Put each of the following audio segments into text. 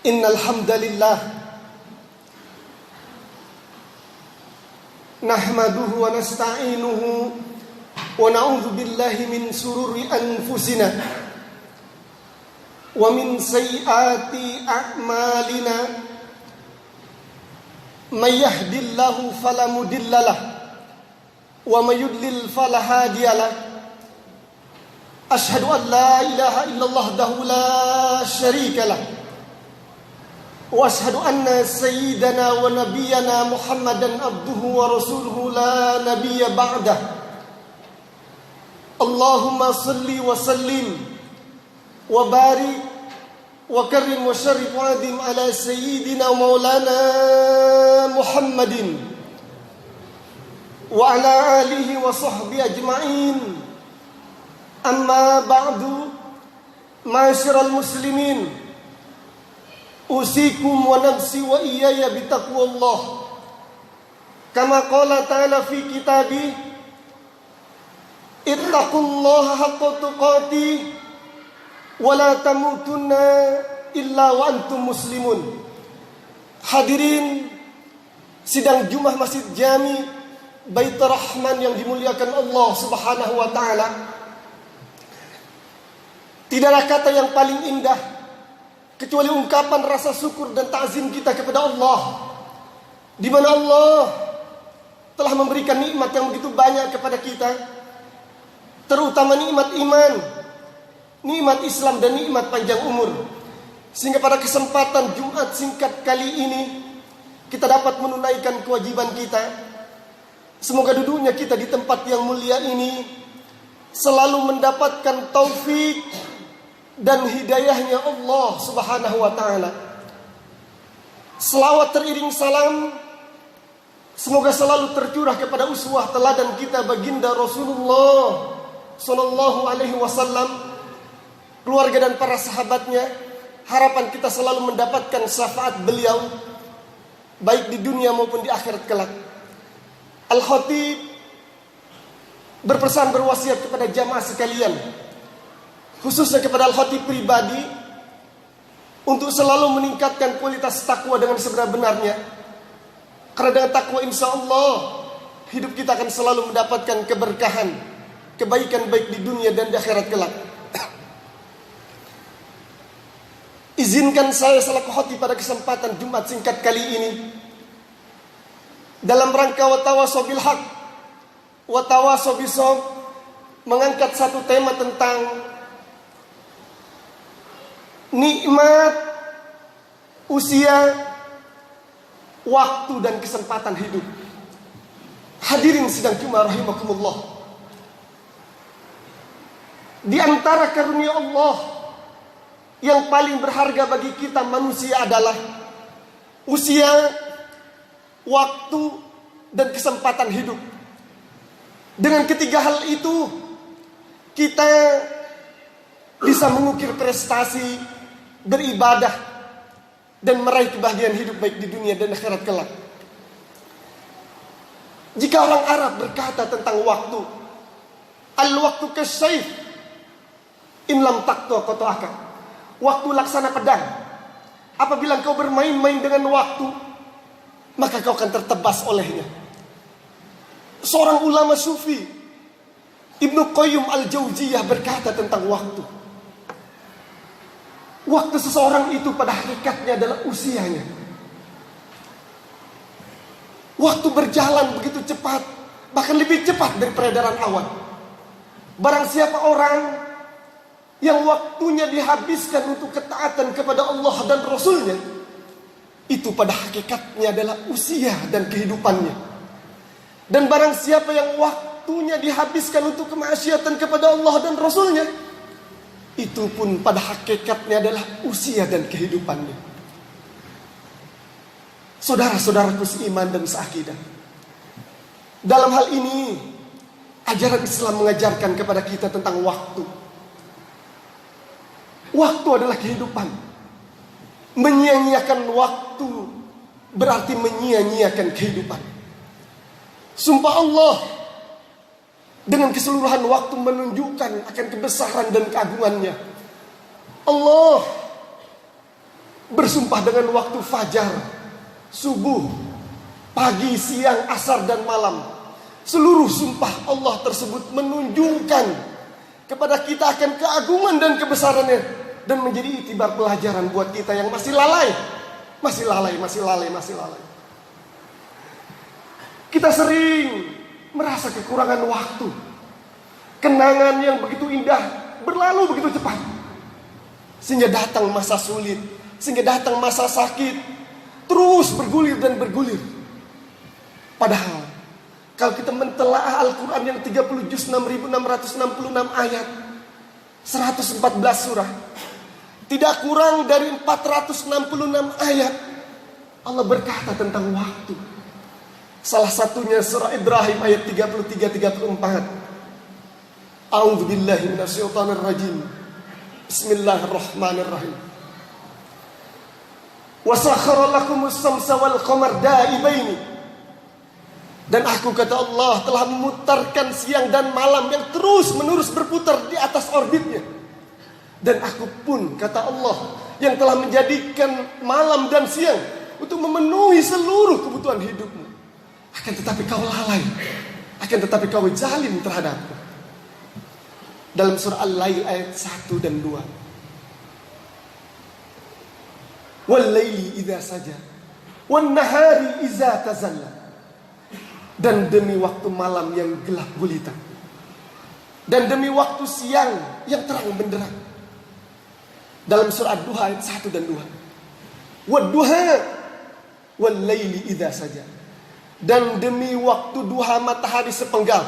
Innal hamdalillah nahmaduhu wa nasta'inuhu wa na'udzu billahi min sururi anfusina wa min sayyiati a'malina may yahdihillahu fala mudhillalah wa may yudlil fala hadiyalah. Asyhadu an la ilaha illallah wahdahu la syarikalah wa asyhadu anna sayyidana wa nabiyyana Muhammadan abduhu wa rasuluhu la nabiyya ba'dah. Allahumma salli wa sallim wa barik wa karim wa syarif wa adim ala sayyidina maulana Muhammadin wa ala alihi wa sahbihi ajma'in. Amma ba'du, ma'asyiral muslimin, usikum wa nafsi wa iyaya bitaqwallah. Kama qala ta'ala fi kitabi, ittaqullaha haqqa tuqatih wa la tamutunna illa wa antum muslimun. Hadirin sidang Jumat Masjid Jami Baitur Rahman yang dimuliakan Allah Subhanahu wa taala. Tidaklah kata yang paling indah kecuali ungkapan rasa syukur dan ta'zim kita kepada Allah, di mana Allah telah memberikan nikmat yang begitu banyak kepada kita, terutama nikmat iman, nikmat Islam dan nikmat panjang umur. Sehingga pada kesempatan Jumat singkat kali ini kita dapat menunaikan kewajiban kita. Semoga duduknya kita di tempat yang mulia ini selalu mendapatkan taufik dan hidayahnya Allah Subhanahu wa ta'ala. Selawat teriring salam semoga selalu tercurah kepada uswah teladan kita baginda Rasulullah sallallahu alaihi wasallam, keluarga dan para sahabatnya. Harapan kita selalu mendapatkan syafaat beliau baik di dunia maupun di akhirat kelak. Al-Khatib berpesan, berwasiat kepada jamaah sekalian, khususnya kepada Al-Khatib pribadi, untuk selalu meningkatkan kualitas takwa dengan sebenar-benarnya. Karena dengan takwa insya Allah hidup kita akan selalu mendapatkan keberkahan, kebaikan baik di dunia dan di akhirat kelak. Izinkan saya selaku khatib pada kesempatan Jumat singkat kali ini, dalam rangka watawasau bil haq watawasau bisawab, mengangkat satu tema tentang nikmat usia, waktu dan kesempatan hidup. Hadirin sidang Jumat rahimakumullah, di antara karunia Allah yang paling berharga bagi kita manusia adalah usia, waktu dan kesempatan hidup. Dengan ketiga hal itu kita bisa mengukir prestasi, beribadah dan meraih kebahagiaan hidup baik di dunia dan akhirat kelak. Jika orang Arab berkata tentang waktu, al-waktu kasyayf in lam taqtu qata'aka. Waktu laksana pedang. Apabila engkau bermain-main dengan waktu, maka kau akan tertebas olehnya. Seorang ulama sufi, Ibnu Qayyim al-Jauziyah, berkata tentang waktu. Waktu seseorang itu pada hakikatnya adalah usianya. Waktu berjalan begitu cepat, bahkan lebih cepat dari peredaran awan. Barang siapa orang yang waktunya dihabiskan untuk ketaatan kepada Allah dan Rasulnya, itu pada hakikatnya adalah usia dan kehidupannya. Dan barang siapa yang waktunya dihabiskan untuk kemaksiatan kepada Allah dan Rasulnya, itu pun pada hakikatnya adalah usia dan kehidupannya. Saudara-saudaraku seiman dan seakidah, dalam hal ini ajaran Islam mengajarkan kepada kita tentang waktu. Waktu adalah kehidupan. Menyia-nyiakan waktu berarti menyia-nyiakan kehidupan. Sumpah Allah, dengan keseluruhan waktu menunjukkan akan kebesaran dan keagungannya. Allah bersumpah dengan waktu fajar, subuh, pagi, siang, asar, dan malam. Seluruh sumpah Allah tersebut menunjukkan kepada kita akan keagungan dan kebesarannya, dan menjadi itibar pelajaran buat kita yang masih lalai. Kita sering merasa kekurangan waktu. Kenangan yang begitu indah berlalu begitu cepat, sehingga datang masa sulit, sehingga datang masa sakit, terus bergulir dan bergulir. Padahal kalau kita mentelaah Al-Quran yang 30 juz 6.666 ayat, 114 surah, tidak kurang dari 466 ayat Allah berkata tentang waktu. Salah satunya surah Ibrahim ayat 33-34. A'udzubillahi minasyaitonir rajim. Bismillahirrahmanirrahim. Wa sakhkhara lakumus samsa wal qamar da'ibaini. Dan aku, kata Allah, telah memutarkan siang dan malam yang terus menerus berputar di atas orbitnya. Dan aku pun, kata Allah, yang telah menjadikan malam dan siang untuk memenuhi seluruh kebutuhan hidupmu. Akan tetapi kau lalai, akan tetapi kau zalim terhadapku. Dalam surah Al-Lail ayat 1 dan 2. Wal laili idza saja, wan nahari idza tazalla. Dan demi waktu malam yang gelap gulita, dan demi waktu siang yang terang benderang. Dalam surah Ad-Duha ayat 1 dan 2. Wad-duha wal laili idza saja. Dan demi waktu duha matahari sepenggal,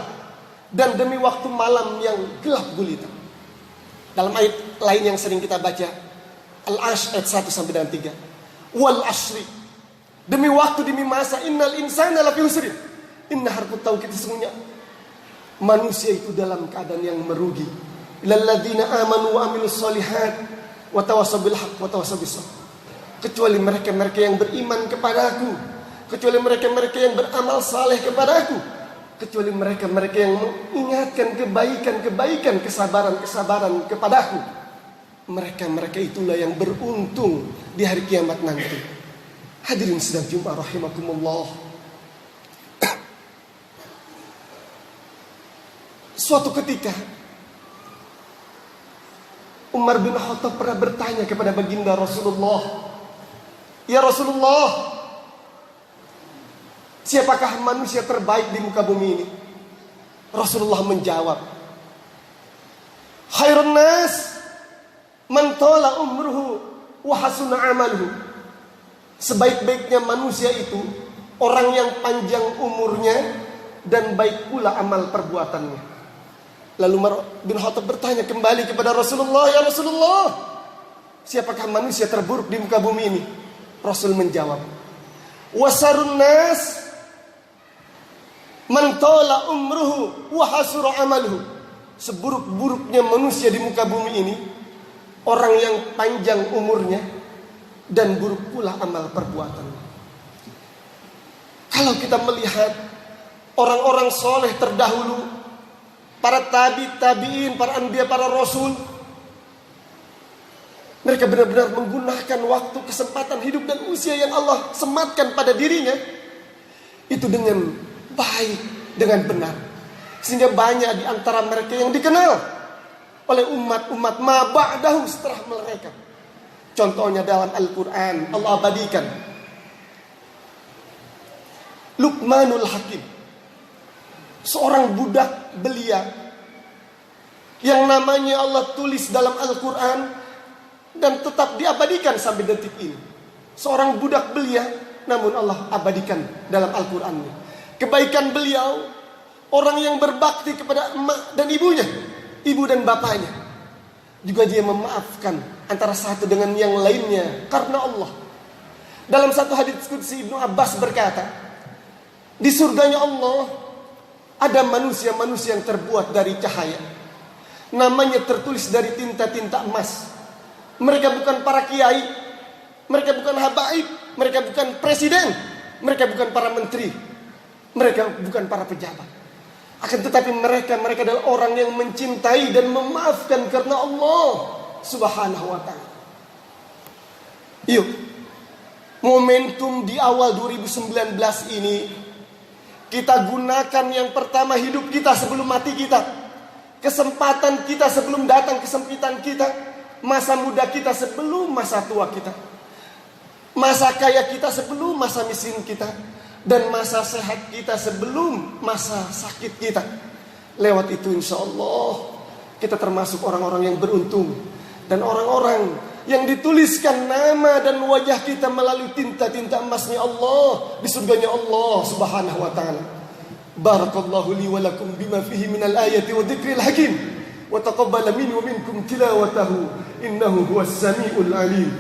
dan demi waktu malam yang gelap gulita. Dalam ayat lain yang sering kita baca, Al-Ashr ayat 1 sampai dengan 3. Wal asri, demi waktu, demi masa, innal insana lafi husrin. Inna harfu taukid, sesungguhnya manusia itu dalam keadaan yang merugi. Lalladzina amanu wa amilus solihat wa tawassaw bil haqq wa tawassaw bis sabr. Kecuali mereka-mereka yang beriman kepadaku, kecuali mereka-mereka yang beramal saleh kepadaku, kecuali mereka-mereka yang mengingatkan kebaikan-kebaikan, kesabaran-kesabaran kepadaku. Mereka-mereka itulah yang beruntung di hari kiamat nanti. Hadirin sidang Jumat rahimakumullah. Suatu ketika Umar bin Khattab pernah bertanya kepada baginda Rasulullah, "Ya Rasulullah, siapakah manusia terbaik di muka bumi ini?" Rasulullah menjawab, "Khairun nas man tala umruhu wa hasuna amaluhu." Sebaik-baiknya manusia itu orang yang panjang umurnya dan baik pula amal perbuatannya. Lalu Umar bin Khattab bertanya kembali kepada Rasulullah, "Ya Rasulullah, siapakah manusia terburuk di muka bumi ini?" Rasul menjawab, "Wasarun nas man tala umruhu wa hasura amaluhu." Seburuk-buruknya manusia di muka bumi ini orang yang panjang umurnya dan buruk pula amal perbuatannya. Kalau kita melihat orang-orang soleh terdahulu, para tabi'in, para anbiya, para rasul, mereka benar-benar menggunakan waktu, kesempatan hidup dan usia yang Allah sematkan pada dirinya itu dengan baik, dengan benar, sehingga banyak di antara mereka yang dikenal oleh umat-umat ma ba'dahu setelah mereka. Contohnya dalam Al-Quran Allah abadikan Luqmanul Hakim, seorang budak belia yang namanya Allah tulis dalam Al-Quran dan tetap diabadikan sampai detik ini. Seorang budak belia, namun Allah abadikan dalam Al-Qurannya kebaikan beliau, orang yang berbakti kepada emak dan ibunya, ibu dan bapaknya. Juga dia memaafkan antara satu dengan yang lainnya karena Allah. Dalam satu hadits qudsi Ibnu Abbas berkata, di surganya Allah ada manusia-manusia yang terbuat dari cahaya, namanya tertulis dari tinta-tinta emas. Mereka bukan para kiai, mereka bukan habaib, mereka bukan presiden, mereka bukan para menteri, mereka bukan para pejabat. Akan tetapi mereka adalah orang yang mencintai dan memaafkan karena Allah Subhanahu wa ta'ala. Yuk, momentum di awal 2019 ini kita gunakan. Yang pertama, hidup kita sebelum mati kita, kesempatan kita sebelum datang kesempitan kita, masa muda kita sebelum masa tua kita, masa kaya kita sebelum masa miskin kita, dan masa sehat kita sebelum masa sakit kita. Lewat itu insya Allah kita termasuk orang-orang yang beruntung, dan orang-orang yang dituliskan nama dan wajah kita melalui tinta-tinta emasnya Allah di surganya Allah subhanahu wa ta'ala. Barakallahu li wa lakum bima fihi minal ayati wa dzikril hakim, wa taqabbala minni wa minkum tilawatahu innahu huwas samiul alim.